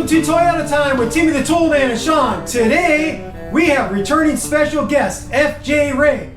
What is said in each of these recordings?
Welcome to Toyota Time with Timmy the Toolman and Sean. Today, we have returning special guest, FJ Ray.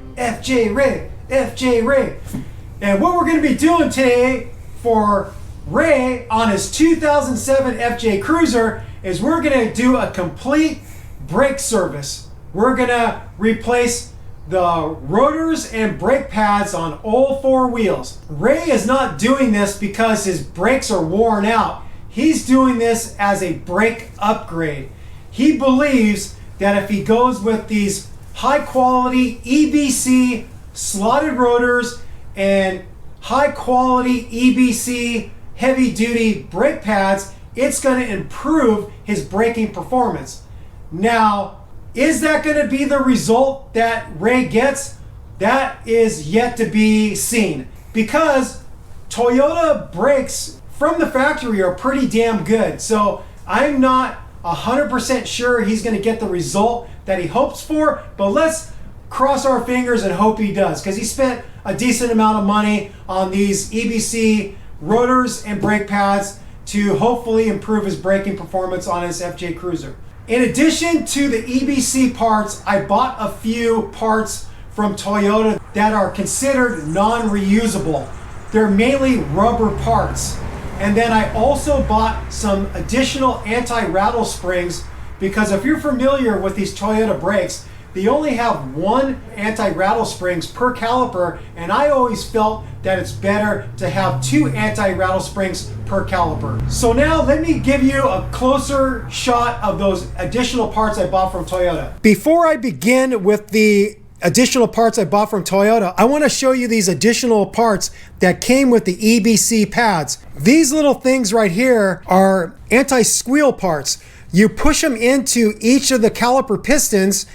And what we're going to be doing today for Ray on his 2007 FJ Cruiser is we're going to do a complete brake service. We're going to replace the rotors and brake pads on all four wheels. Ray is not doing this because his brakes are worn out. He's doing this as a brake upgrade. He believes that if he goes with these high quality EBC slotted rotors and high quality EBC heavy duty brake pads, it's going to improve his braking performance. Now, is that going to be the result that Ray gets? That is yet to be seen, because Toyota brakes from the factory are pretty damn good. So I'm not 100% sure he's going to get the result that he hopes for, but let's cross our fingers and hope he does, because he spent a decent amount of money on these EBC rotors and brake pads to hopefully improve his braking performance on his FJ Cruiser. In addition to the EBC parts, I bought a few parts from Toyota that are considered non-reusable. They're mainly rubber parts. And then I also bought some additional anti-rattle springs, because if you're familiar with these Toyota brakes, they only have one anti-rattle springs per caliper, and I always felt that it's better to have two anti-rattle springs per caliper. So now let me give you a closer shot of those additional parts I bought from Toyota. Before I begin with the additional parts I bought from Toyota, I want to show you these additional parts that came with the EBC pads. These little things right here are anti-squeal parts. You push them into each of the caliper pistons,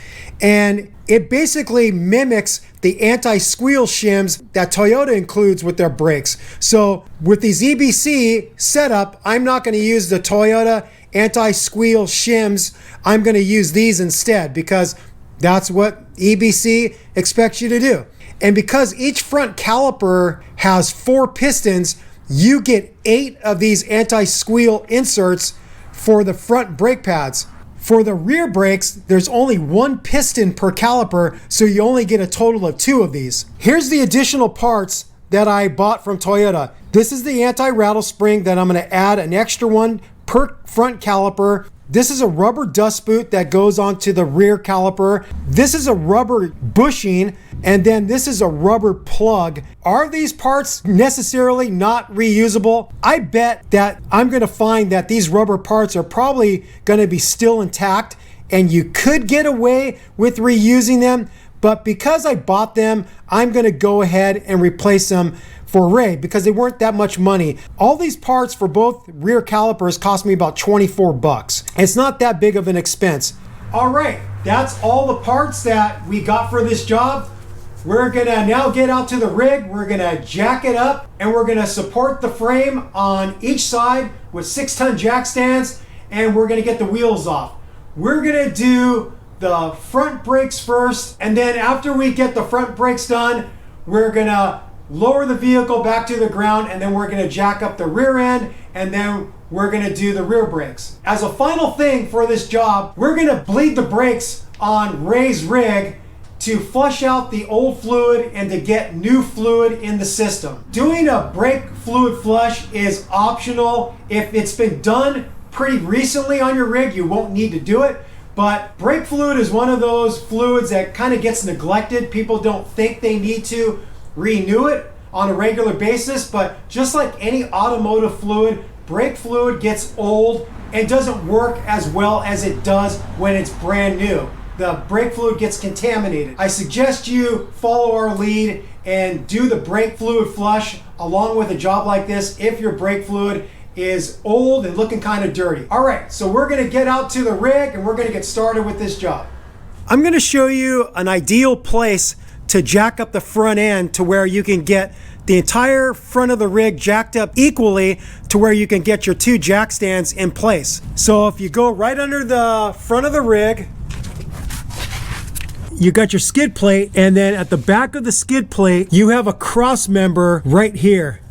and it basically mimics the anti-squeal shims that Toyota includes with their brakes. So with these EBC setup, I'm not going to use the Toyota anti-squeal shims. I'm going to use these instead, because that's what EBC expects you to do. And because each front caliper has 4 pistons, you get 8 of these anti-squeal inserts for the front brake pads. For the rear brakes, there's only 1 piston per caliper, so you only get a total of 2 of these. Here's the additional parts that I bought from Toyota. This is the anti-rattle spring that I'm going to add an extra one per front caliper. This is a rubber dust boot that goes onto the rear caliper. This is a rubber bushing, and then this is a rubber plug. Are these parts necessarily not reusable? I bet that I'm going to find that these rubber parts are probably going to be still intact, and you could get away with reusing them, but because I bought them, I'm going to go ahead and replace them for Ray, because they weren't that much money. All these parts for both rear calipers cost me about 24 bucks. It's not that big of an expense. All right, that's all the parts that we got for this job. We're gonna now get out to the rig, we're gonna jack it up, and we're gonna support the frame on each side with 6-ton jack stands, and we're gonna get the wheels off. We're gonna do the front brakes first, and then after we get the front brakes done, we're gonna lower the vehicle back to the ground, and then we're going to jack up the rear end, and then we're going to do the rear brakes. As a final thing for this job, we're going to bleed the brakes on Ray's rig to flush out the old fluid and to get new fluid in the system. Doing a brake fluid flush is optional. If it's been done pretty recently on your rig, you won't need to do it. But brake fluid is one of those fluids that kind of gets neglected. People don't think they need to renew it on a regular basis, but just like any automotive fluid, brake fluid gets old and doesn't work as well as it does when it's brand new. The brake fluid gets contaminated. I suggest you follow our lead and do the brake fluid flush along with a job like this if your brake fluid is old and looking kind of dirty. All right, so we're going to get out to the rig and we're going to get started with this job. I'm going to show you an ideal place to jack up the front end to where you can get the entire front of the rig jacked up equally to where you can get your 2 jack stands in place. So if you go right under the front of the rig, you got your skid plate, and then at the back of the skid plate, you have a cross member right here.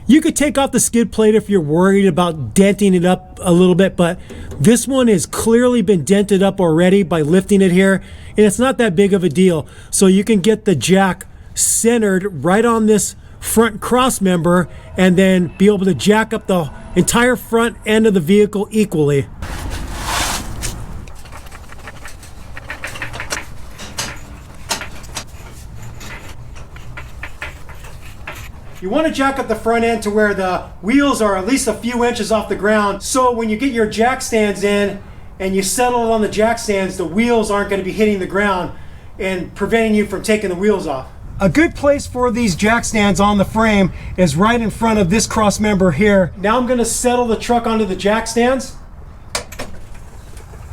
You could take off the skid plate if you're worried about denting it up a little bit, but this one has clearly been dented up already by lifting it here, and it's not that big of a deal. So you can get the jack centered right on this front cross member and then be able to jack up the entire front end of the vehicle equally. You want to jack up the front end to where the wheels are at least a few inches off the ground, so when you get your jack stands in and you settle it on the jack stands, the wheels aren't going to be hitting the ground and preventing you from taking the wheels off. A good place for these jack stands on the frame is right in front of this cross member here. Now I'm going to settle the truck onto the jack stands.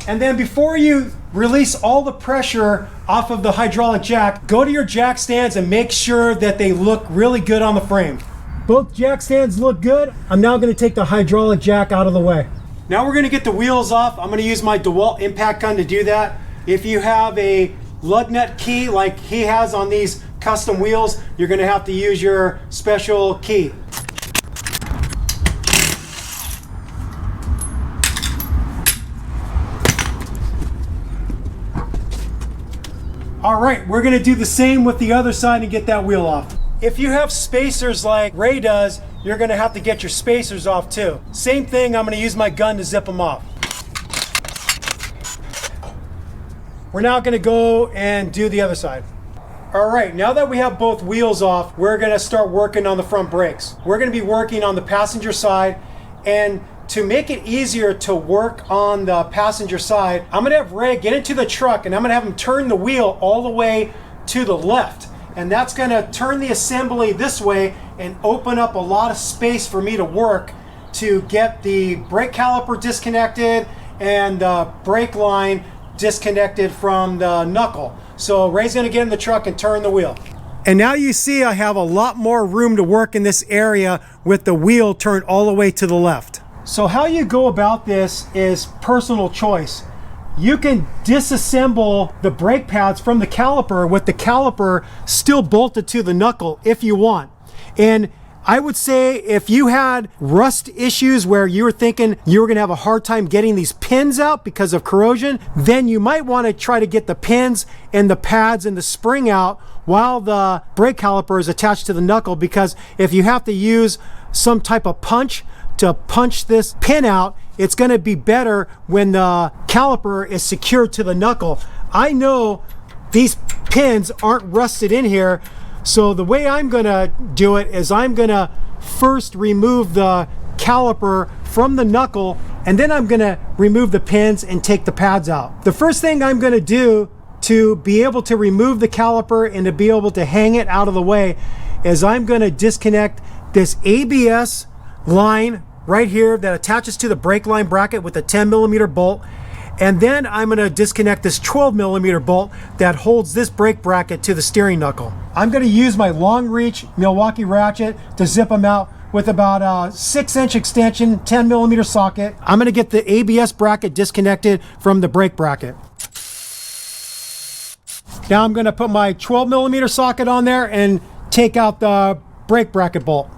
And then before you release all the pressure off of the hydraulic jack, go to your jack stands and make sure that they look really good on the frame. Both jack stands look good. I'm now going to take the hydraulic jack out of the way. Now we're going to get the wheels off. I'm going to use my Dewalt impact gun to do that. If you have a lug nut key like he has on these custom wheels, you're going to have to use your special key. All right, we're gonna do the same with the other side and get that wheel off. If you have spacers like Ray does, you're gonna have to get your spacers off too. Same thing, I'm gonna use my gun to zip them off. We're now gonna go and do the other side. All right, now that we have both wheels off, we're gonna start working on the front brakes. We're gonna be working on the passenger side, and to make it easier to work on the passenger side, I'm gonna have Ray get into the truck and I'm gonna have him turn the wheel all the way to the left. And that's gonna turn the assembly this way and open up a lot of space for me to work to get the brake caliper disconnected and the brake line disconnected from the knuckle. So Ray's gonna get in the truck and turn the wheel. And now you see I have a lot more room to work in this area with the wheel turned all the way to the left. So how you go about this is personal choice. You can disassemble the brake pads from the caliper with the caliper still bolted to the knuckle if you want. And I would say if you had rust issues where you were thinking you were gonna have a hard time getting these pins out because of corrosion, then you might wanna try to get the pins and the pads and the spring out while the brake caliper is attached to the knuckle, because if you have to use some type of punch to punch this pin out, it's going to be better when the caliper is secured to the knuckle. I know these pins aren't rusted in here, so the way I'm going to do it is I'm going to first remove the caliper from the knuckle, and then I'm going to remove the pins and take the pads out. The first thing I'm going to do to be able to remove the caliper and to be able to hang it out of the way is I'm going to disconnect this ABS line right here that attaches to the brake line bracket with a 10mm bolt, and then I'm going to disconnect this 12mm bolt that holds this brake bracket to the steering knuckle. I'm going to use my long reach Milwaukee ratchet to zip them out with about a 6-inch extension 10mm socket. I'm going to get the ABS bracket disconnected from the brake bracket. Now I'm going to put my 12mm socket on there and take out the brake bracket bolt.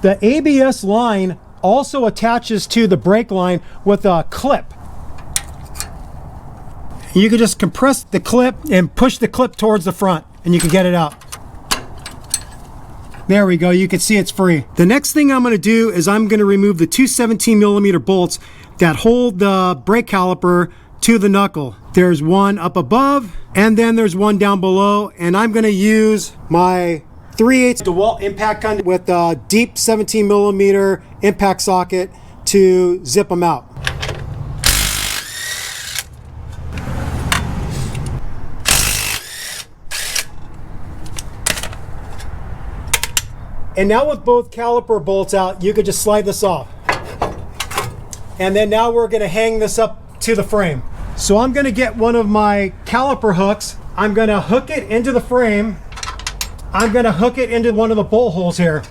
The ABS line also attaches to the brake line with a clip. You can just compress the clip and push the clip towards the front and you can get it out. There we go, you can see it's free. The next thing I'm going to do is I'm going to remove the two 17mm bolts that hold the brake caliper to the knuckle. There's one up above and then there's one down below, and I'm going to use my 3/8 Dewalt impact gun with a deep 17mm impact socket to zip them out. And now with both caliper bolts out, you could just slide this off. And then now we're going to hang this up to the frame. So I'm going to get one of my caliper hooks. I'm going to hook it into the frame. I'm going to hook it into one of the bolt holes here.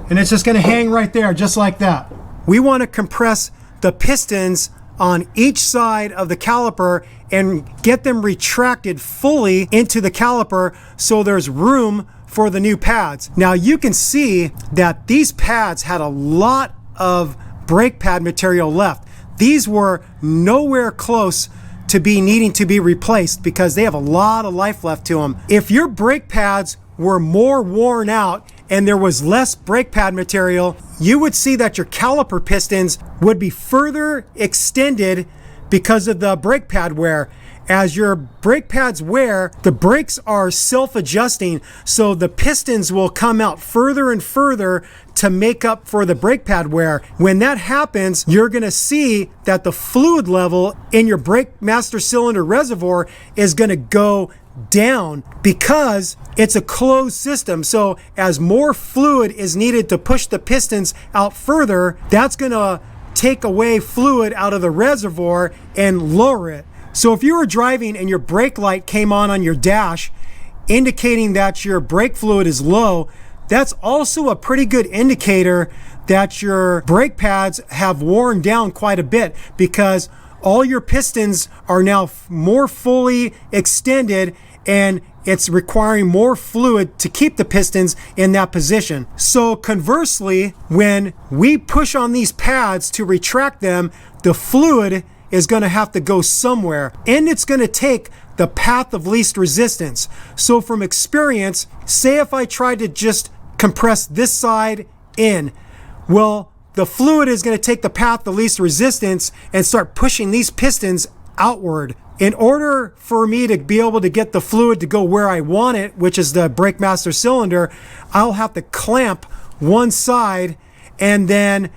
And it's just going to hang right there, just like that. We want to compress the pistons on each side of the caliper and get them retracted fully into the caliper so there's room for the new pads. Now you can see that these pads had a lot of brake pad material left. These were nowhere close to be needing to be replaced because they have a lot of life left to them. If your brake pads were more worn out and there was less brake pad material, you would see that your caliper pistons would be further extended because of the brake pad wear. As your brake pads wear, the brakes are self-adjusting, so the pistons will come out further and further to make up for the brake pad wear. When that happens, you're going to see that the fluid level in your brake master cylinder reservoir is going to go down because it's a closed system. So as more fluid is needed to push the pistons out further, that's going to take away fluid out of the reservoir and lower it. So if you were driving and your brake light came on your dash, indicating that your brake fluid is low, that's also a pretty good indicator that your brake pads have worn down quite a bit because all your pistons are now more fully extended and it's requiring more fluid to keep the pistons in that position. So conversely, when we push on these pads to retract them, the fluid is going to have to go somewhere, and it's going to take the path of least resistance. So from experience, say if I tried to just compress this side in, well, the fluid is going to take the path of least resistance and start pushing these pistons outward. In order for me to be able to get the fluid to go where I want it, which is the brake master cylinder, I'll have to clamp one side and then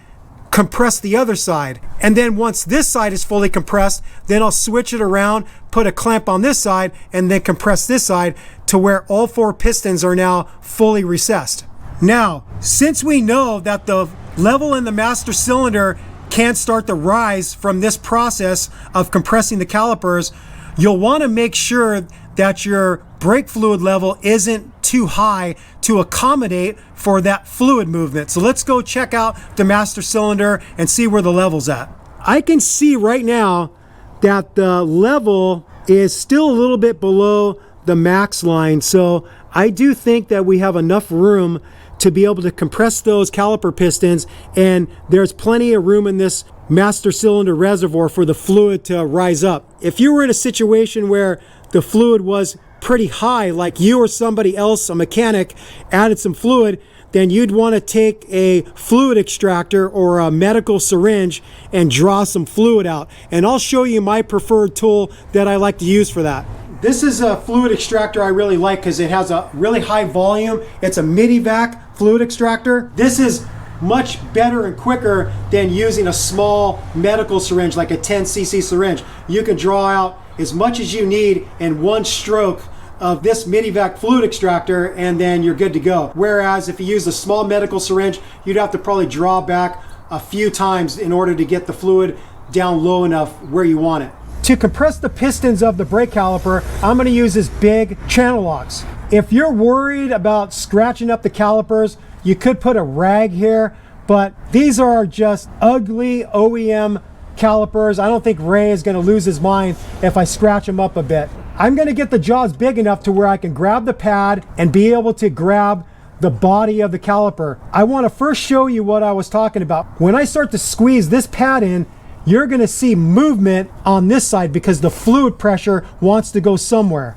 compress the other side. And then once this side is fully compressed, then I'll switch it around, put a clamp on this side, and then compress this side to where all four pistons are now fully recessed. Now, since we know that the level in the master cylinder can start to rise from this process of compressing the calipers, you'll want to make sure that your brake fluid level isn't too high to accommodate for that fluid movement. So let's go check out the master cylinder and see where the level's at. I can see right now that the level is still a little bit below the max line. So I do think that we have enough room to be able to compress those caliper pistons, and there's plenty of room in this master cylinder reservoir for the fluid to rise up. If you were in a situation where the fluid was pretty high, like you or somebody else, a mechanic, added some fluid, then you'd want to take a fluid extractor or a medical syringe and draw some fluid out. And I'll show you my preferred tool that I like to use for that. This is a fluid extractor I really like because it has a really high volume. It's a midi-vac fluid extractor. This is much better and quicker than using a small medical syringe like a 10cc syringe. You can draw out as much as you need in one stroke of this midi-vac fluid extractor, and then you're good to go. Whereas if you use a small medical syringe, you'd have to probably draw back a few times in order to get the fluid down low enough where you want it. To compress the pistons of the brake caliper, I'm going to use this big channel locks. If you're worried about scratching up the calipers, you could put a rag here, but these are just ugly OEM calipers. I don't think Ray is going to lose his mind if I scratch them up a bit. I'm going to get the jaws big enough to where I can grab the pad and be able to grab the body of the caliper. I want to first show you what I was talking about. When I start to squeeze this pad in, you're going to see movement on this side because the fluid pressure wants to go somewhere.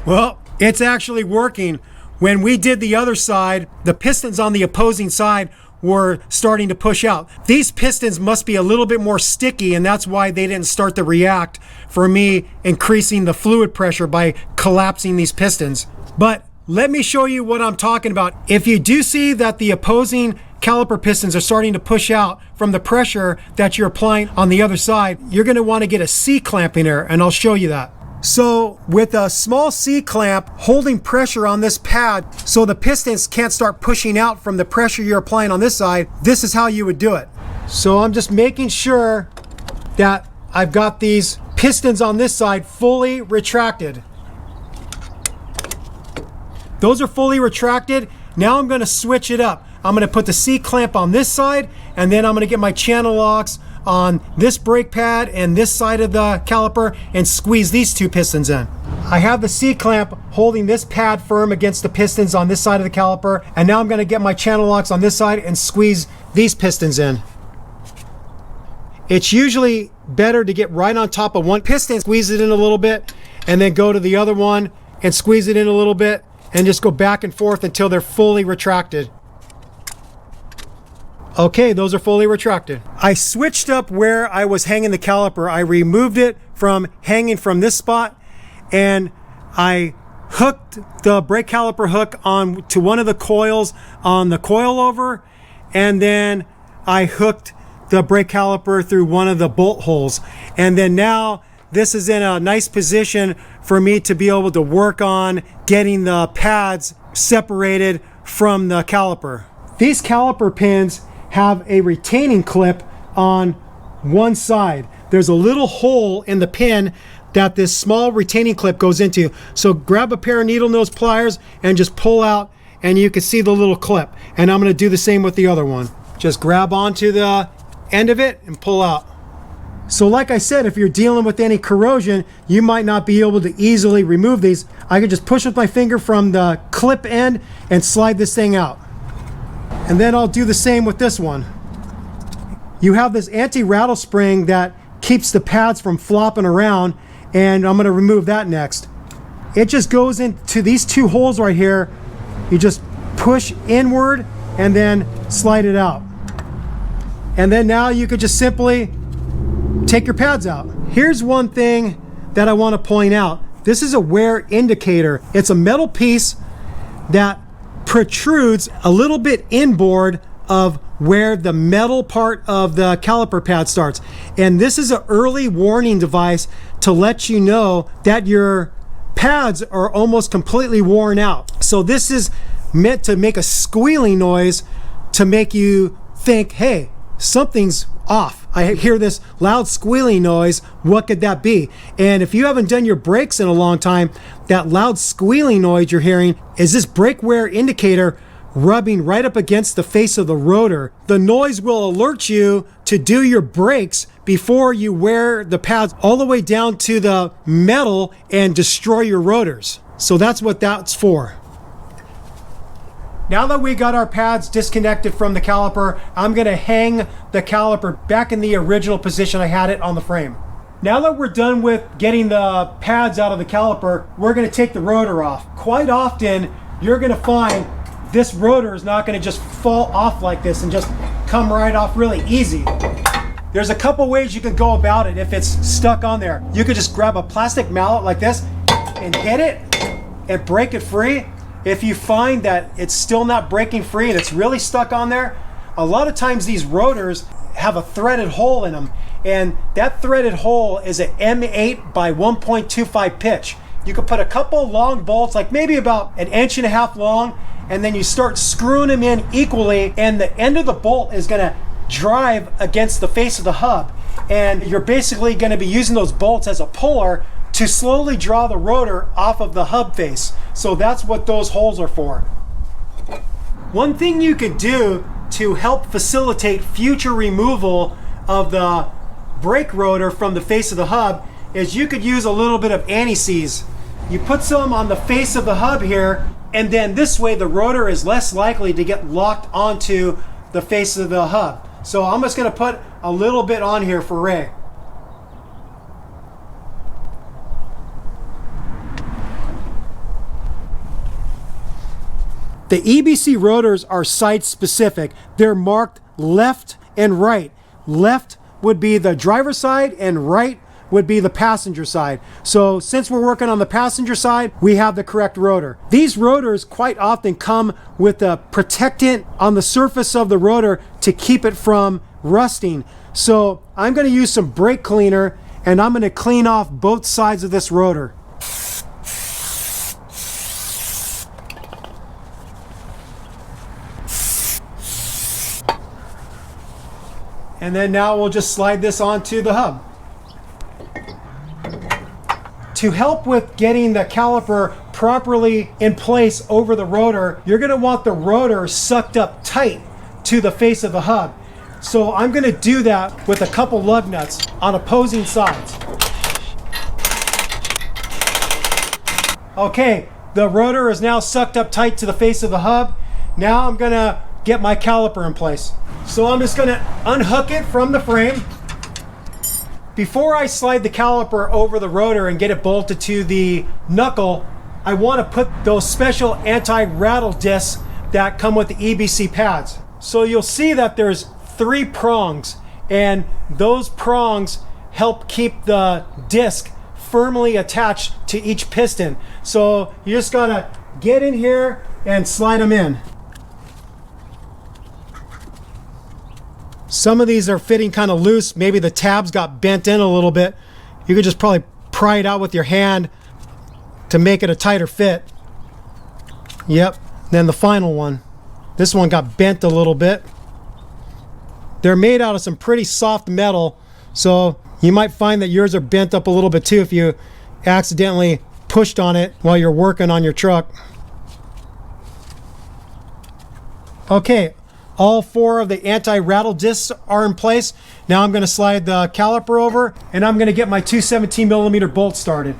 Well, it's actually working. When we did the other side, the pistons on the opposing side were starting to push out. These pistons must be a little bit more sticky, and that's why they didn't start to react for me increasing the fluid pressure by collapsing these pistons. But let me show you what I'm talking about. If you do see that the opposing caliper pistons are starting to push out from the pressure that you're applying on the other side, you're going to want to get a C-clamp in there, and I'll show you that. So with a small C-clamp holding pressure on this pad so the pistons can't start pushing out from the pressure you're applying on this side, this is how you would do it. So I'm just making sure that I've got these pistons on this side fully retracted. Those are fully retracted. Now I'm going to switch it up. I'm going to put the C-clamp on this side, and then I'm going to get my channel locks on this brake pad and this side of the caliper and squeeze these two pistons in. I have the C-clamp holding this pad firm against the pistons on this side of the caliper, and now I'm going to get my channel locks on this side and squeeze these pistons in. It's usually better to get right on top of one piston, squeeze it in a little bit, and then go to the other one and squeeze it in a little bit, and just go back and forth until they're fully retracted. Okay, those are fully retracted. I switched up where I was hanging the caliper. I removed it from hanging from this spot, and I hooked the brake caliper hook on to one of the coils on the coilover, and then I hooked the brake caliper through one of the bolt holes. And then now this is in a nice position for me to be able to work on getting the pads separated from the caliper. These caliper pins have a retaining clip on one side. There's a little hole in the pin that this small retaining clip goes into. So grab a pair of needle nose pliers and just pull out, and you can see the little clip. And I'm going to do the same with the other one. Just grab onto the end of it and pull out. So like I said, if you're dealing with any corrosion, you might not be able to easily remove these. I can just push with my finger from the clip end and slide this thing out. And then I'll do the same with this one. You have this anti-rattle spring that keeps the pads from flopping around, and I'm going to remove that next. It just goes into these two holes right here. You just push inward and then slide it out. And then now you could just simply take your pads out. Here's one thing that I want to point out. This is a wear indicator. It's a metal piece that protrudes a little bit inboard of where the metal part of the caliper pad starts. And this is an early warning device to let you know that your pads are almost completely worn out. So this is meant to make a squealing noise to make you think, hey, something's off. I hear this loud squealing noise. What could that be? And if you haven't done your brakes in a long time, that loud squealing noise you're hearing is this brake wear indicator rubbing right up against the face of the rotor. The noise will alert you to do your brakes before you wear the pads all the way down to the metal and destroy your rotors. So that's what that's for. Now that we got our pads disconnected from the caliper, I'm going to hang the caliper back in the original position I had it on the frame. Now that we're done with getting the pads out of the caliper, we're going to take the rotor off. Quite often, you're going to find this rotor is not going to just fall off like this and just come right off really easy. There's a couple ways you can go about it if it's stuck on there. You could just grab a plastic mallet like this and hit it and break it free. If you find that it's still not breaking free and it's really stuck on there, a lot of times these rotors have a threaded hole in them, and that threaded hole is an M8 by 1.25 pitch. You could put a couple long bolts, like maybe about 1.5 inches long, and then you start screwing them in equally, and the end of the bolt is going to drive against the face of the hub, and you're basically going to be using those bolts as a puller to slowly draw the rotor off of the hub face. So that's what those holes are for. One thing you could do to help facilitate future removal of the brake rotor from the face of the hub is you could use a little bit of anti-seize. You put some on the face of the hub here, and then this way the rotor is less likely to get locked onto the face of the hub. So I'm just going to put a little bit on here for Ray. The EBC rotors are site specific. They're marked left and right. Left would be the driver's side and right would be the passenger side. So since we're working on the passenger side, we have the correct rotor. These rotors quite often come with a protectant on the surface of the rotor to keep it from rusting. So I'm going to use some brake cleaner and I'm going to clean off both sides of this rotor. And then now we'll just slide this onto the hub. To help with getting the caliper properly in place over the rotor, you're going to want the rotor sucked up tight to the face of the hub. So I'm going to do that with a couple lug nuts on opposing sides. Okay, the rotor is now sucked up tight to the face of the hub. Now I'm going to get my caliper in place. So I'm just going to unhook it from the frame. Before I slide the caliper over the rotor and get it bolted to the knuckle, I want to put those special anti-rattle discs that come with the EBC pads. So you'll see that there's 3 prongs, and those prongs help keep the disc firmly attached to each piston. So you just gotta get in here and slide them in. Some of these are fitting kind of loose. Maybe the tabs got bent in a little bit. You could just probably pry it out with your hand to make it a tighter fit. Yep, then the final one. This one got bent a little bit. They're made out of some pretty soft metal, so you might find that yours are bent up a little bit too if you accidentally pushed on it while you're working on your truck. Okay, all 4 of the anti-rattle discs are in place. Now I'm going to slide the caliper over, and I'm going to get my 2 17mm bolts started.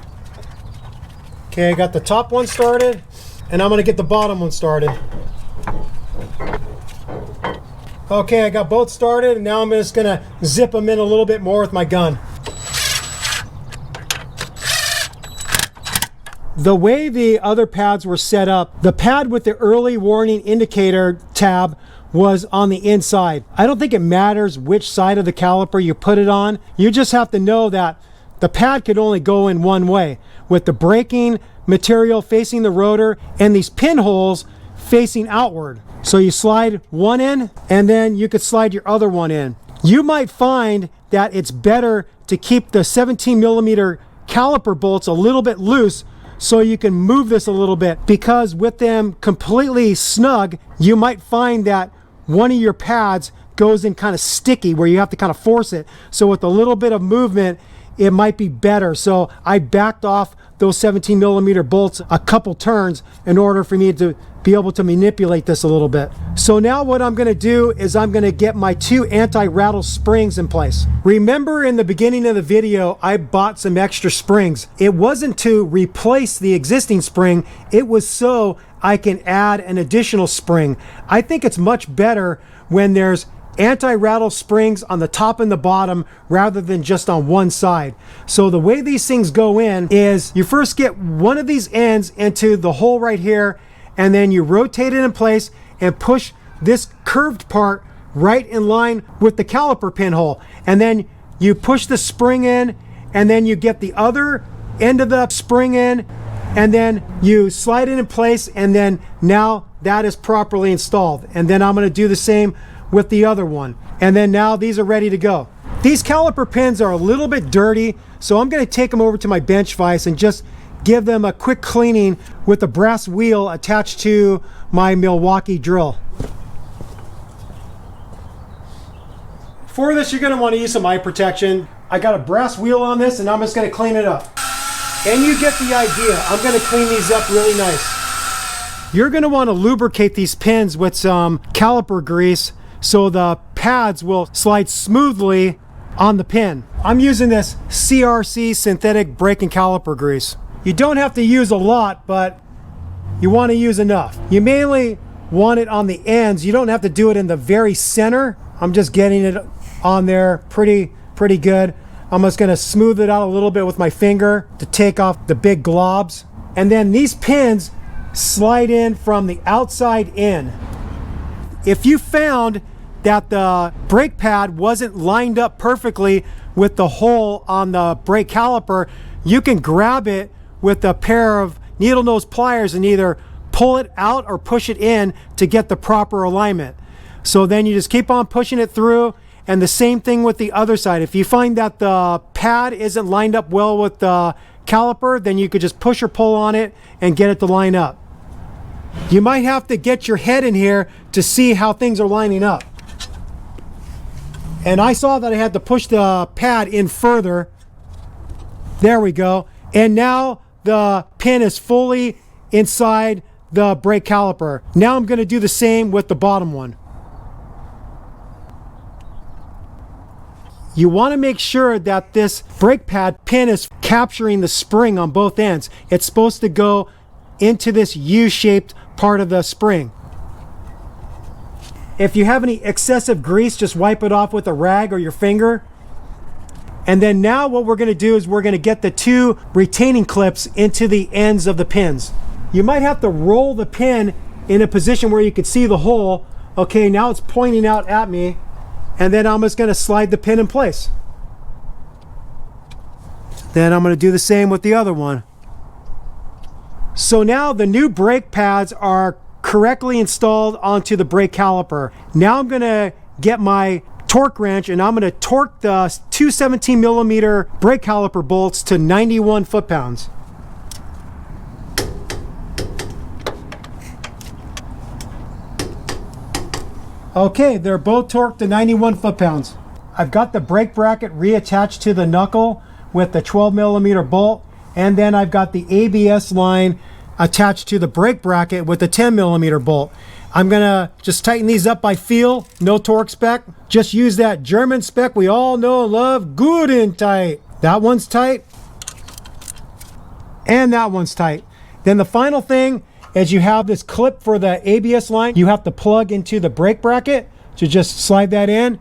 Okay, I got the top one started, and I'm going to get the bottom one started. Okay, I got both started, and now I'm just going to zip them in a little bit more with my gun. The way the other pads were set up, the pad with the early warning indicator tab was on the inside. I don't think it matters which side of the caliper you put it on. You just have to know that the pad could only go in one way, with the braking material facing the rotor and these pinholes facing outward. So you slide one in, and then you could slide your other one in. You might find that it's better to keep the 17mm caliper bolts a little bit loose so you can move this a little bit, because with them completely snug, you might find that one of your pads goes in kind of sticky where you have to kind of force it. So with a little bit of movement, it might be better. So I backed off those 17mm bolts a couple turns in order for me to be able to manipulate this a little bit. So now what I'm going to do is I'm going to get my 2 anti-rattle springs in place. Remember in the beginning of the video, I bought some extra springs. It wasn't to replace the existing spring, it was so I can add an additional spring. I think it's much better when there's anti-rattle springs on the top and the bottom rather than just on one side. So the way these things go in is you first get one of these ends into the hole right here, and then you rotate it in place and push this curved part right in line with the caliper pinhole. And then you push the spring in, and then you get the other end of the spring in, and then you slide it in place, and then now that is properly installed. And then I'm going to do the same with the other one. And then now these are ready to go. These caliper pins are a little bit dirty, so I'm going to take them over to my bench vise and just give them a quick cleaning with a brass wheel attached to my Milwaukee drill. For this, you're going to want to use some eye protection. I got a brass wheel on this, and I'm just going to clean it up. And you get the idea. I'm going to clean these up really nice. You're going to want to lubricate these pins with some caliper grease so the pads will slide smoothly on the pin. I'm using this CRC synthetic brake and caliper grease. You don't have to use a lot, but you want to use enough. You mainly want it on the ends. You don't have to do it in the very center. I'm just getting it on there pretty good. I'm just going to smooth it out a little bit with my finger to take off the big globs. And then these pins slide in from the outside in. If you found that the brake pad wasn't lined up perfectly with the hole on the brake caliper, you can grab it with a pair of needle nose pliers and either pull it out or push it in to get the proper alignment. So then you just keep on pushing it through, and the same thing with the other side. If you find that the pad isn't lined up well with the caliper, then you could just push or pull on it and get it to line up. You might have to get your head in here to see how things are lining up. And I saw that I had to push the pad in further. There we go. And now the pin is fully inside the brake caliper. Now I'm going to do the same with the bottom one. You want to make sure that this brake pad pin is capturing the spring on both ends. It's supposed to go into this U-shaped part of the spring. If you have any excessive grease, just wipe it off with a rag or your finger. And then now what we're going to do is we're going to get the two retaining clips into the ends of the pins. You might have to roll the pin in a position where you can see the hole. Okay, now it's pointing out at me. And then I'm just going to slide the pin in place. Then I'm going to do the same with the other one. So now the new brake pads are correctly installed onto the brake caliper. Now I'm going to get my torque wrench and I'm going to torque the two 17mm brake caliper bolts to 91 foot-pounds. Okay, they're both torqued to 91 foot-pounds. I've got the brake bracket reattached to the knuckle with the 12mm bolt, and then I've got the ABS line attached to the brake bracket with the 10mm bolt. I'm gonna just tighten these up by feel, no torque spec. Just use that German spec we all know and love, good and tight. That one's tight, and that one's tight. Then the final thing is you have this clip for the ABS line. You have to plug into the brake bracket. So just slide that in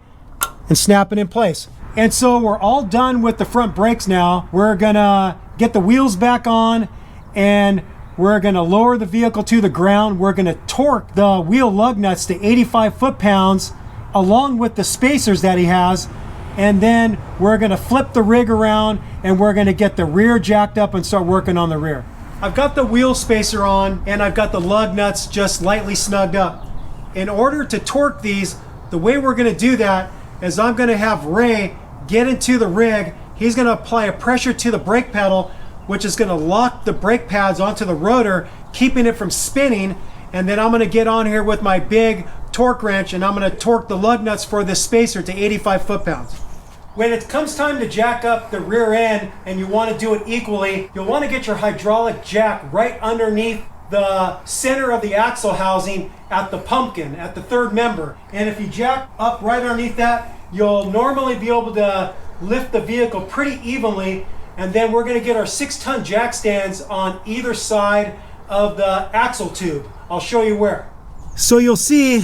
and snap it in place. And so we're all done with the front brakes now. We're gonna get the wheels back on and we're gonna lower the vehicle to the ground. We're gonna torque the wheel lug nuts to 85 foot-pounds along with the spacers that he has. And then we're gonna flip the rig around and we're gonna get the rear jacked up and start working on the rear. I've got the wheel spacer on and I've got the lug nuts just lightly snugged up. In order to torque these, the way we're going to do that is I'm going to have Ray get into the rig. He's going to apply a pressure to the brake pedal, which is going to lock the brake pads onto the rotor, keeping it from spinning. And then I'm going to get on here with my big torque wrench and I'm going to torque the lug nuts for this spacer to 85 foot-pounds. When it comes time to jack up the rear end and you want to do it equally, you'll want to get your hydraulic jack right underneath the center of the axle housing at the pumpkin, at the third member. And if you jack up right underneath that, you'll normally be able to lift the vehicle pretty evenly. And then we're going to get our 6-ton jack stands on either side of the axle tube. I'll show you where. So you'll see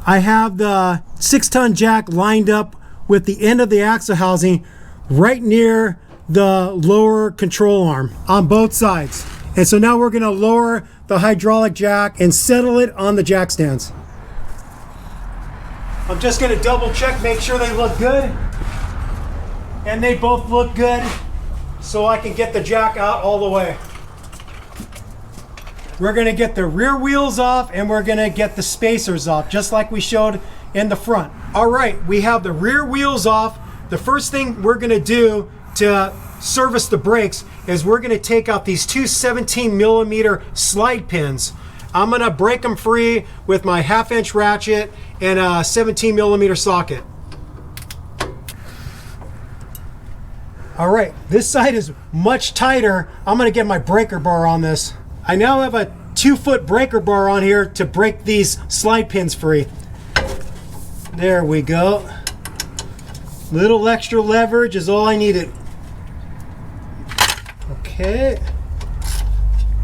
I have the 6-ton jack lined up with the end of the axle housing right near the lower control arm on both sides. And so now we're going to lower the hydraulic jack and settle it on the jack stands. I'm just going to double check, make sure they look good. And they both look good, so I can get the jack out all the way. We're going to get the rear wheels off and we're going to get the spacers off, just like we showed in the front. All right, we have the rear wheels off. The first thing we're going to do to service the brakes is we're going to take out these two 17mm slide pins. I'm going to break them free with my 1/2-inch ratchet and a 17mm socket. All right, this side is much tighter. I'm going to get my breaker bar on this. I now have a 2-foot breaker bar on here to break these slide pins free. There we go. Little extra leverage is all I needed. Okay.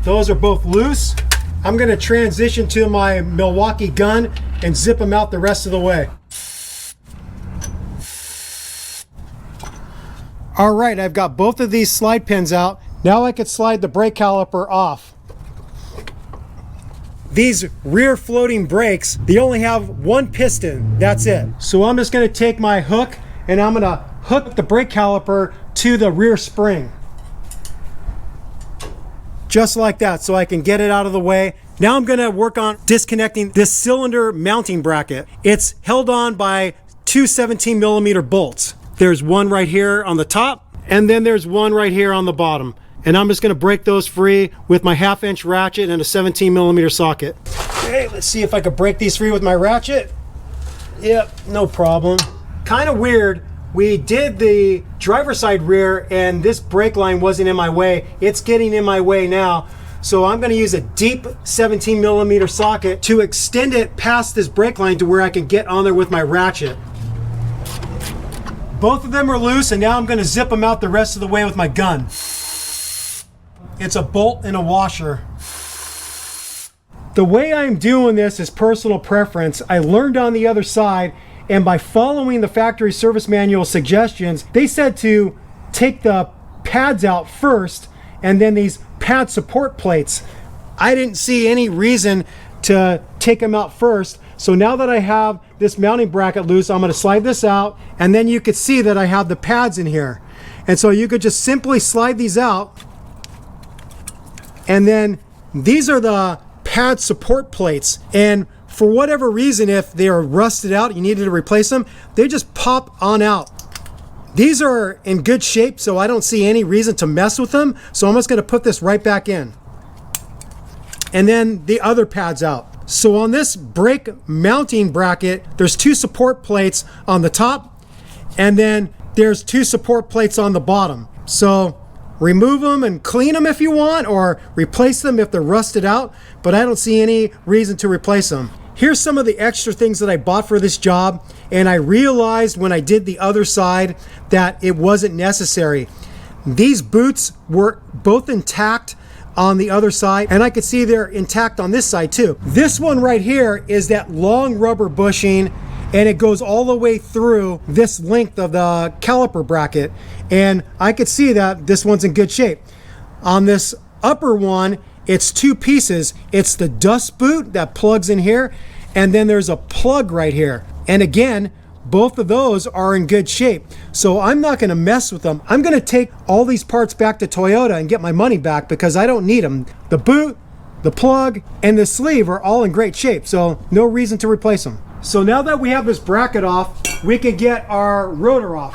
Those are both loose. I'm going to transition to my Milwaukee gun and zip them out the rest of the way. All right, I've got both of these slide pins out. Now I can slide the brake caliper off. These rear floating brakes, they only have one piston, that's it. So I'm just gonna take my hook and I'm gonna hook the brake caliper to the rear spring. Just like that, so I can get it out of the way. Now I'm gonna work on disconnecting this cylinder mounting bracket. It's held on by two 17mm bolts. There's one right here on the top, and then there's one right here on the bottom. And I'm just gonna break those free with my 1/2-inch ratchet and a 17mm socket. Okay, let's see if I can break these free with my ratchet. Yep, no problem. Kind of weird. We did the driver's side rear and this brake line wasn't in my way. It's getting in my way now. So I'm going to use a deep 17 millimeter socket to extend it past this brake line to where I can get on there with my ratchet. Both of them are loose, and now I'm going to zip them out the rest of the way with my gun. It's a bolt and a washer. The way I'm doing this is personal preference. I learned on the other side, and by following the factory service manual suggestions, they said to take the pads out first and then these pad support plates. I didn't see any reason to take them out first. So now that I have this mounting bracket loose, I'm going to slide this out, and then you could see that I have the pads in here. And so you could just simply slide these out, and then these are the pad support plates. And for whatever reason, if they are rusted out, you needed to replace them, they just pop on out. These are in good shape, so I don't see any reason to mess with them. So I'm just going to put this right back in. And then the other pads out. So on this brake mounting bracket, there's two support plates on the top, and then there's two support plates on the bottom. So remove them and clean them if you want, or replace them if they're rusted out, but I don't see any reason to replace them. Here's some of the extra things that I bought for this job, and I realized when I did the other side that it wasn't necessary. These boots were both intact on the other side, and I could see they're intact on this side too. This one right here is that long rubber bushing, and it goes all the way through this length of the caliper bracket, and I could see that this one's in good shape. On this upper one, it's two pieces. It's the dust boot that plugs in here, and then there's a plug right here. And again, both of those are in good shape. So I'm not going to mess with them. I'm going to take all these parts back to Toyota and get my money back because I don't need them. The boot, the plug, and the sleeve are all in great shape, so no reason to replace them. So now that we have this bracket off, we can get our rotor off.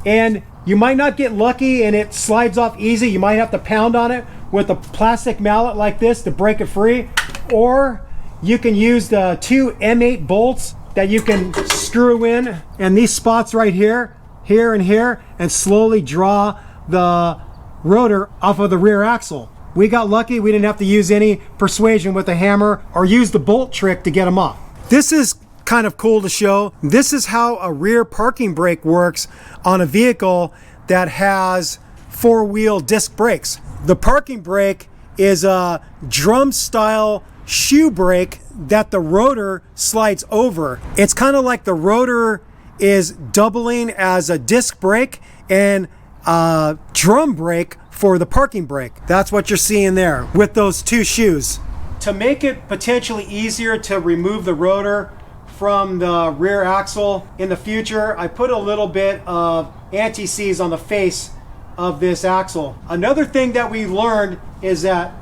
And you might not get lucky and it slides off easy. You might have to pound on it with a plastic mallet like this to break it free, or you can use the two M8 bolts that you can screw in, and these spots right here, here and here, and slowly draw the rotor off of the rear axle. We got lucky. We didn't have to use any persuasion with a hammer or use the bolt trick to get them off. This is kind of cool to show. This is how a rear parking brake works on a vehicle that has four-wheel disc brakes. The parking brake is a drum style shoe brake that the rotor slides over. It's kind of like the rotor is doubling as a disc brake and a drum brake for the parking brake. That's what you're seeing there with those two shoes. To make it potentially easier to remove the rotor from the rear axle in the future, I put a little bit of anti-seize on the face of this axle. Another thing that we learned is that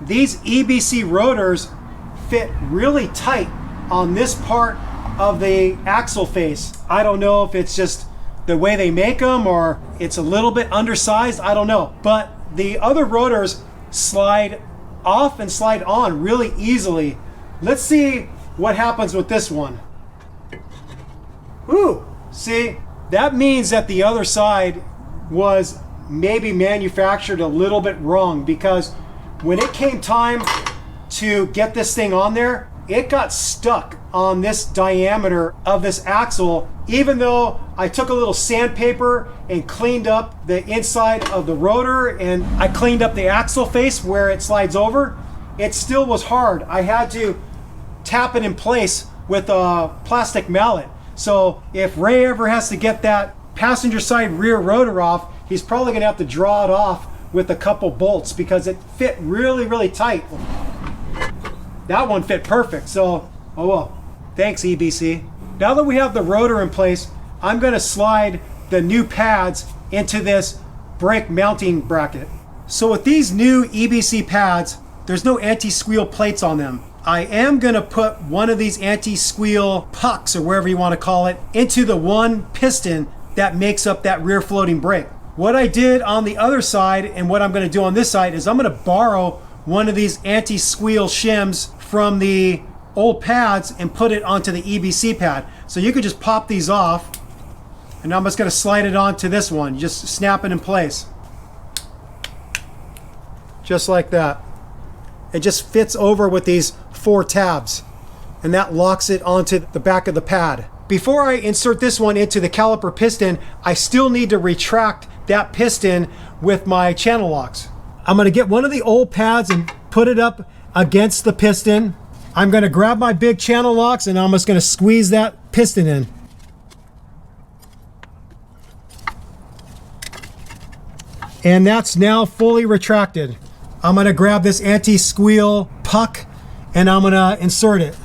these EBC rotors fit really tight on this part of the axle face. I don't know if it's just the way they make them or it's a little bit undersized, I don't know. But the other rotors slide off and slide on really easily. Let's see what happens with this one. Ooh, see, that means that the other side was maybe manufactured a little bit wrong, because when it came time to get this thing on there, it got stuck on this diameter of this axle. Even though I took a little sandpaper and cleaned up the inside of the rotor and I cleaned up the axle face where it slides over, it still was hard. I had to tap it in place with a plastic mallet. So if Ray ever has to get that passenger side rear rotor off, he's probably gonna have to draw it off with a couple bolts because it fit really, really tight. That one fit perfect, so, oh well. Thanks, EBC. Now that we have the rotor in place, I'm gonna slide the new pads into this brake mounting bracket. So with these new EBC pads, there's no anti-squeal plates on them. I am gonna put one of these anti-squeal pucks, or wherever you wanna call it, into the one piston that makes up that rear floating brake. What I did on the other side and what I'm gonna do on this side is I'm gonna borrow one of these anti-squeal shims from the old pads and put it onto the EBC pad. So you could just pop these off, and I'm just gonna slide it onto this one. You just snap it in place. Just like that. it just fits over with these 4 tabs, and that locks it onto the back of the pad. Before I insert this one into the caliper piston, I still need to retract that piston with my channel locks. I'm going to get one of the old pads and put it up against the piston. I'm going to grab my big channel locks and I'm just going to squeeze that piston in. And that's now fully retracted. I'm going to grab this anti-squeal puck and I'm going to insert it.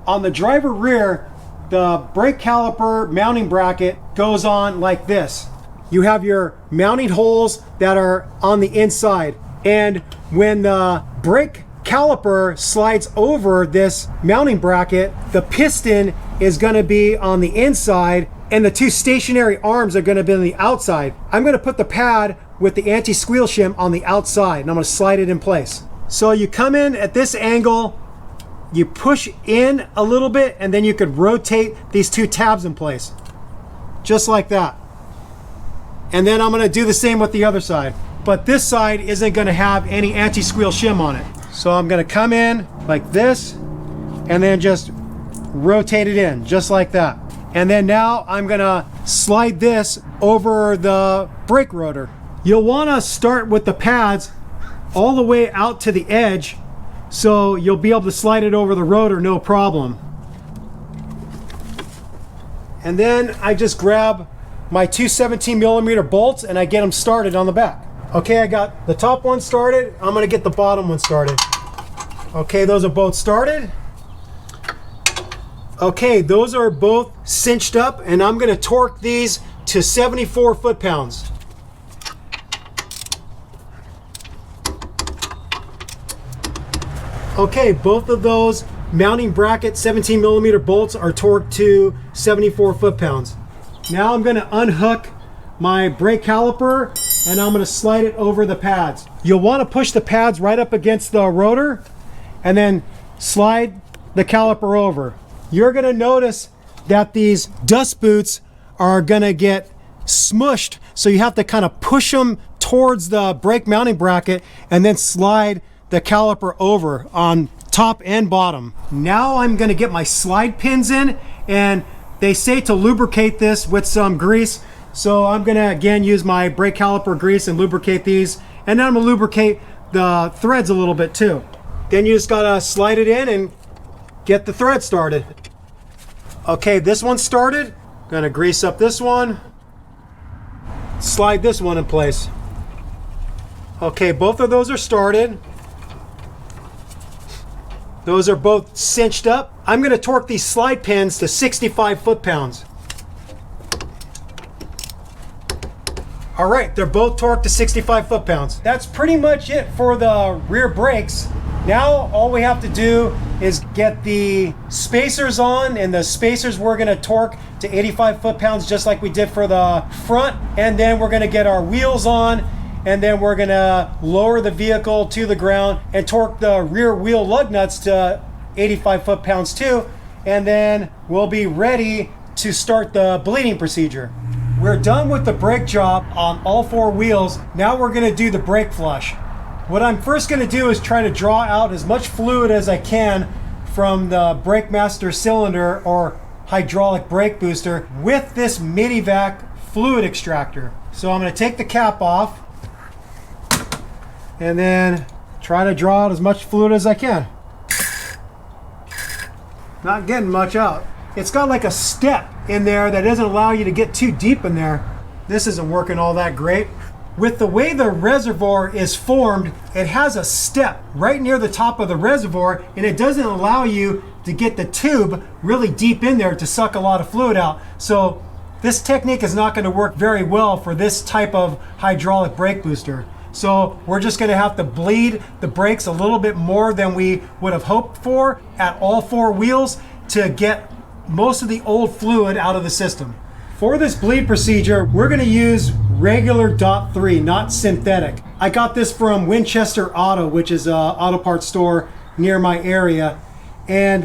On the driver rear, the brake caliper mounting bracket goes on like this. You have your mounting holes that are on the inside, and when the brake caliper slides over this mounting bracket, the piston is going to be on the inside and the 2 stationary arms are going to be on the outside. I'm going to put the pad with the anti-squeal shim on the outside and I'm going to slide it in place. So you come in at this angle, you push in a little bit, and then you could rotate these 2 tabs in place. Just like that. And then I'm going to do the same with the other side. But this side isn't going to have any anti-squeal shim on it. So I'm going to come in like this and then just rotate it in just like that. And then now I'm going to slide this over the brake rotor. You'll want to start with the pads all the way out to the edge so you'll be able to slide it over the rotor no problem. And then I just grab my 2 17mm bolts and I get them started on the back. Okay, I got the top one started. I'm going to get the bottom one started. Okay, those are both started. Okay, those are both cinched up and I'm going to torque these to 74 foot-pounds. Okay, both of those mounting bracket 17mm bolts are torqued to 74 foot-pounds. Now I'm going to unhook my brake caliper and I'm going to slide it over the pads. You'll want to push the pads right up against the rotor and then slide the caliper over. You're going to notice that these dust boots are going to get smushed, so you have to kind of push them towards the brake mounting bracket and then slide the caliper over on top and bottom. Now I'm going to get my slide pins in, and they say to lubricate this with some grease, so I'm going to again use my brake caliper grease and lubricate these, and then I'm going to lubricate the threads a little bit too. Then you just got to slide it in and get the thread started. Okay, this one's started. Gonna grease up this one. Slide this one in place. Okay, both of those are started. Those are both cinched up. I'm gonna torque these slide pins to 65 foot-pounds. All right, they're both torqued to 65 foot-pounds. That's pretty much it for the rear brakes. Now all we have to do is get the spacers on, and the spacers we're going to torque to 85 foot-pounds just like we did for the front, and then we're going to get our wheels on, and then we're going to lower the vehicle to the ground and torque the rear wheel lug nuts to 85 foot-pounds too, and then we'll be ready to start the bleeding procedure. We're done with the brake job on all 4 wheels. Now we're going to do the brake flush. What I'm first going to do is try to draw out as much fluid as I can from the Brake Master cylinder or hydraulic brake booster with this Minivac fluid extractor. So I'm going to take the cap off and then try to draw out as much fluid as I can. Not getting much out. It's got like a step in there that doesn't allow you to get too deep in there. This isn't working all that great. With the way the reservoir is formed, it has a step right near the top of the reservoir, and it doesn't allow you to get the tube really deep in there to suck a lot of fluid out. So this technique is not going to work very well for this type of hydraulic brake booster. So we're just going to have to bleed the brakes a little bit more than we would have hoped for at all 4 wheels to get most of the old fluid out of the system. For this bleed procedure, we're going to use regular .3, not synthetic. I got this from Winchester Auto, which is an auto parts store near my area. And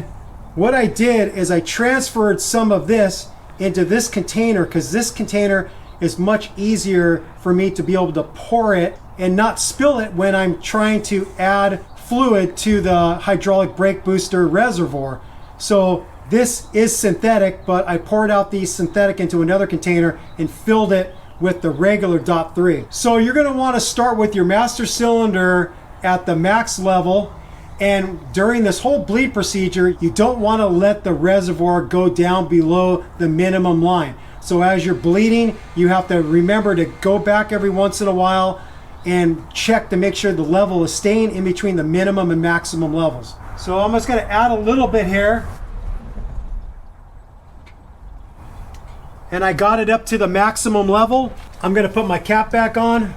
what I did is I transferred some of this into this container because this container it's much easier for me to be able to pour it and not spill it when I'm trying to add fluid to the hydraulic brake booster reservoir. So this is synthetic, but I poured out the synthetic into another container and filled it with the regular .3. So you're going to want to start with your master cylinder at the max level, and during this whole bleed procedure you don't want to let the reservoir go down below the minimum line. So as you're bleeding, you have to remember to go back every once in a while and check to make sure the level is staying in between the minimum and maximum levels. So I'm just going to add a little bit here, and I got it up to the maximum level. I'm going to put my cap back on,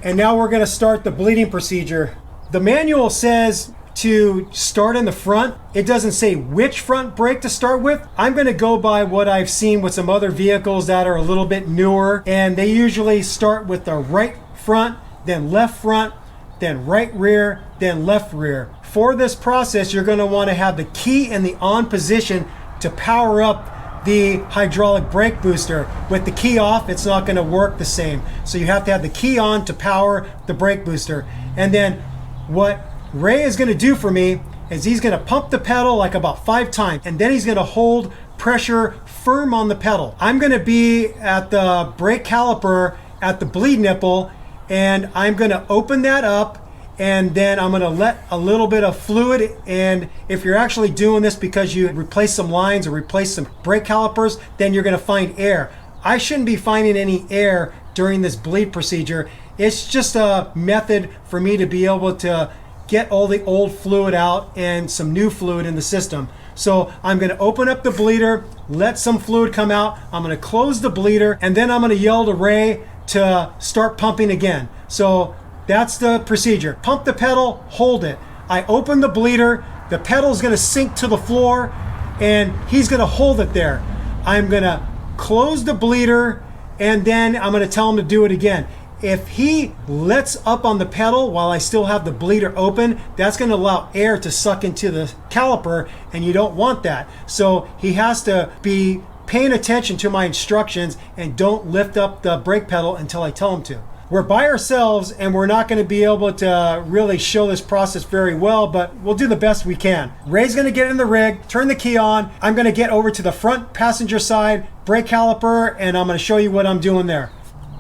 and now we're going to start the bleeding procedure. The manual says to start in the front. It doesn't say which front brake to start with. I'm going to go by what I've seen with some other vehicles that are a little bit newer, and they usually start with the right front, then left front, then right rear, then left rear. For this process, you're going to want to have the key in the on position to power up the hydraulic brake booster. With the key off, it's not going to work the same. So you have to have the key on to power the brake booster. And then what Ray is going to do for me is he's going to pump the pedal like about 5 times, and then he's going to hold pressure firm on the pedal. I'm going to be at the brake caliper at the bleed nipple, and I'm going to open that up, and then I'm going to let a little bit of fluid. And if you're actually doing this because you replace some lines or replace some brake calipers, then you're going to find air. I shouldn't be finding any air during this bleed procedure. It's just a method for me to be able to get all the old fluid out and some new fluid in the system. So I'm going to open up the bleeder, let some fluid come out. I'm going to close the bleeder, and then I'm going to yell to Ray to start pumping again. So that's the procedure. Pump the pedal, hold it. I open the bleeder, the pedal is going to sink to the floor, and he's going to hold it there. I'm going to close the bleeder, and then I'm going to tell him to do it again. If he lets up on the pedal while I still have the bleeder open, that's going to allow air to suck into the caliper, and you don't want that. So he has to be paying attention to my instructions and don't lift up the brake pedal until I tell him to. We're by ourselves, and we're not going to be able to really show this process very well, but we'll do the best we can. Ray's going to get in the rig, turn the key on. I'm going to get over to the front passenger side brake caliper, and I'm going to show you what I'm doing there.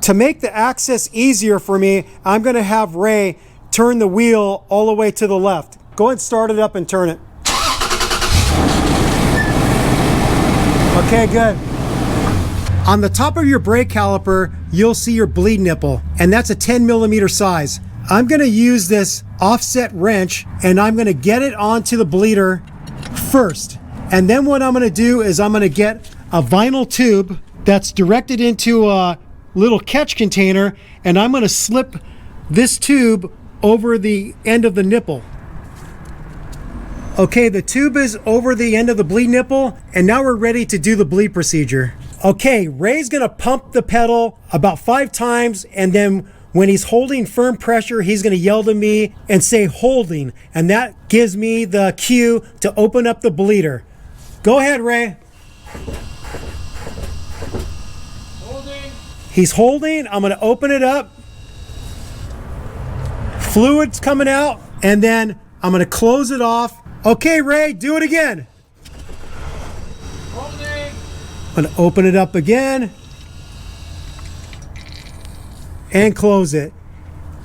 To make the access easier for me, I'm going to have Ray turn the wheel all the way to the left. Go ahead and start it up and turn it. Okay, good. On the top of your brake caliper, you'll see your bleed nipple, and that's a 10mm size. I'm going to use this offset wrench, and I'm going to get it onto the bleeder first. And then what I'm going to do is I'm going to get a vinyl tube that's directed into a little catch container, and I'm going to slip this tube over the end of the nipple. Okay, the tube is over the end of the bleed nipple, and now we're ready to do the bleed procedure. Okay, Ray's going to pump the pedal about 5 times, and then when he's holding firm pressure, he's going to yell to me and say holding, and that gives me the cue to open up the bleeder. Go ahead, Ray. He's holding. I'm going to open it up. Fluid's coming out, and then I'm going to close it off. Okay, Ray, do it again. Holding. I'm going to open it up again and close it.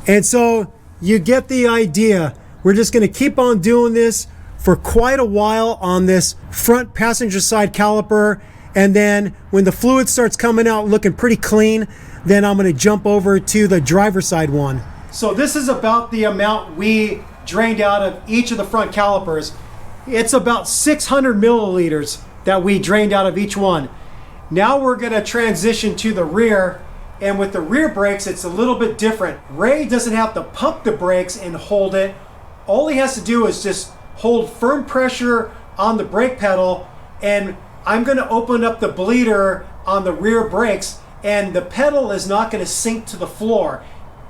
And so you get the idea. We're just going to keep on doing this for quite a while on this front passenger side caliper. And then when the fluid starts coming out looking pretty clean, then I'm going to jump over to the driver's side one. So this is about the amount we drained out of each of the front calipers. It's about 600 milliliters that we drained out of each one. Now we're going to transition to the rear, and with the rear brakes it's a little bit different. Ray doesn't have to pump the brakes and hold it. All he has to do is just hold firm pressure on the brake pedal, and I'm going to open up the bleeder on the rear brakes, and the pedal is not going to sink to the floor.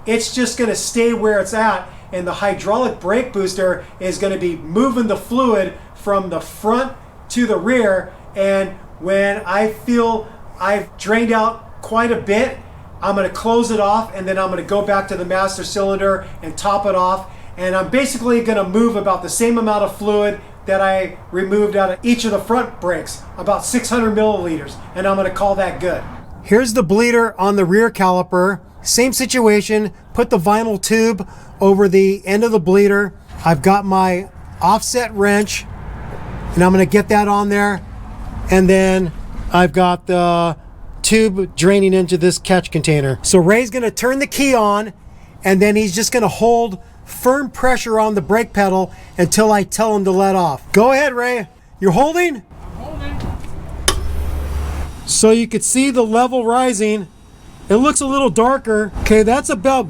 It's just going to stay where it's at, and the hydraulic brake booster is going to be moving the fluid from the front to the rear. And when I feel I've drained out quite a bit. I'm going to close it off, and then I'm going to go back to the master cylinder and top it off. And I'm basically going to move about the same amount of fluid that I removed out of each of the front brakes, about 600 milliliters, and I'm going to call that good. Here's the bleeder on the rear caliper. Same situation, put the vinyl tube over the end of the bleeder. I've got my offset wrench, and I'm going to get that on there. And then I've got the tube draining into this catch container. So Ray's going to turn the key on, and then he's just going to hold firm pressure on the brake pedal until I tell him to let off. Go ahead, Ray. You're holding? I'm holding. So you could see the level rising. It looks a little darker. Okay, that's about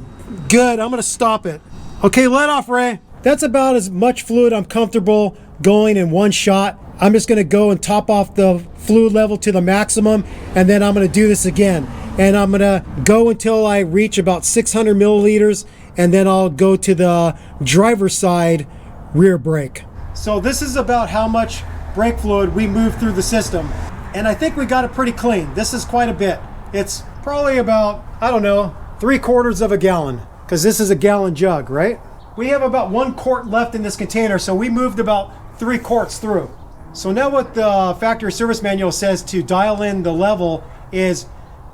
good. I'm gonna stop it. Okay, let off, Ray. That's about as much fluid I'm comfortable going in one shot. I'm just gonna go and top off the fluid level to the maximum, and then I'm gonna do this again. And I'm gonna go until I reach about 600 milliliters, and then I'll go to the driver's side rear brake. So this is about how much brake fluid we move through the system. And I think we got it pretty clean. This is quite a bit. It's probably about, I don't know, 3/4 of a gallon, because this is a gallon jug, right? We have about 1 quart left in this container, so we moved about 3 quarts through. So now what the factory service manual says to dial in the level is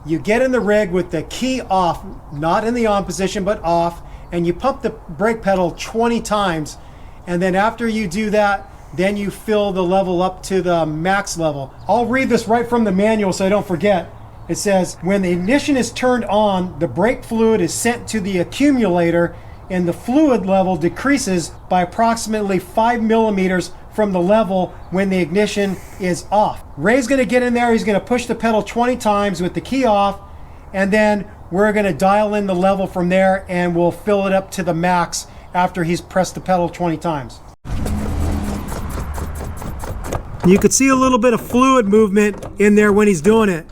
you get in the rig with the key off, not in the on position, but off, and you pump the brake pedal 20 times. And then after you do that, then you fill the level up to the max level. I'll read this right from the manual so I don't forget. It says, when the ignition is turned on, the brake fluid is sent to the accumulator, and the fluid level decreases by approximately 5 millimeters from the level when the ignition is off. Ray's gonna get in there, he's gonna push the pedal 20 times with the key off, and then we're gonna dial in the level from there, and we'll fill it up to the max after he's pressed the pedal 20 times. You could see a little bit of fluid movement in there when he's doing it.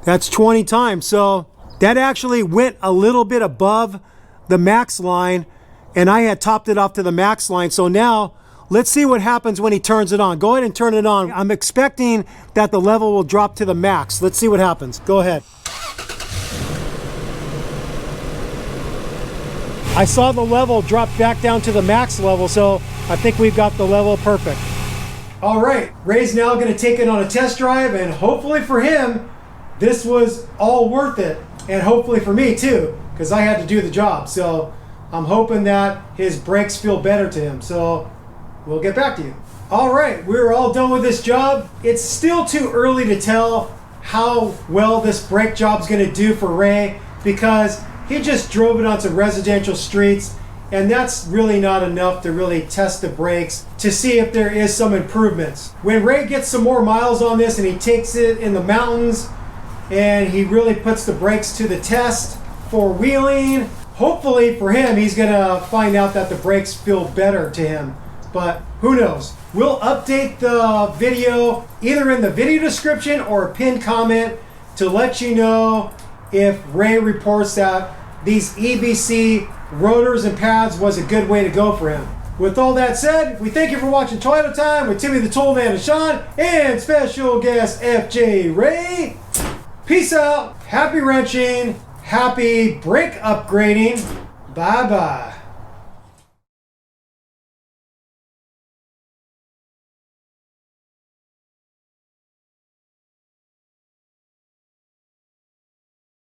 That's 20 times, so that actually went a little bit above the max line, and I had topped it off to the max line. So now let's see what happens when he turns it on. Go ahead and turn it on. I'm expecting that the level will drop to the max. Let's see what happens. Go ahead. I saw the level drop back down to the max level, so I think we've got the level perfect. All right, Ray's now going to take it on a test drive, and hopefully for him, this was all worth it. And hopefully for me too, because I had to do the job. So I'm hoping that his brakes feel better to him. So we'll get back to you. All right, we're all done with this job. It's still too early to tell how well this brake job's gonna do for Ray, because he just drove it on some residential streets, and that's really not enough to really test the brakes to see if there is some improvements. When Ray gets some more miles on this and he takes it in the mountains and he really puts the brakes to the test for wheeling, hopefully for him, he's gonna find out that the brakes feel better to him, but who knows? We'll update the video either in the video description or a pinned comment to let you know if Ray reports that these EBC rotors and pads was a good way to go for him. With all that said, we thank you for watching Toyota Time with Timmy the Toolman and Sean and special guest FJ Ray. Peace out, happy wrenching, happy brake upgrading, bye-bye.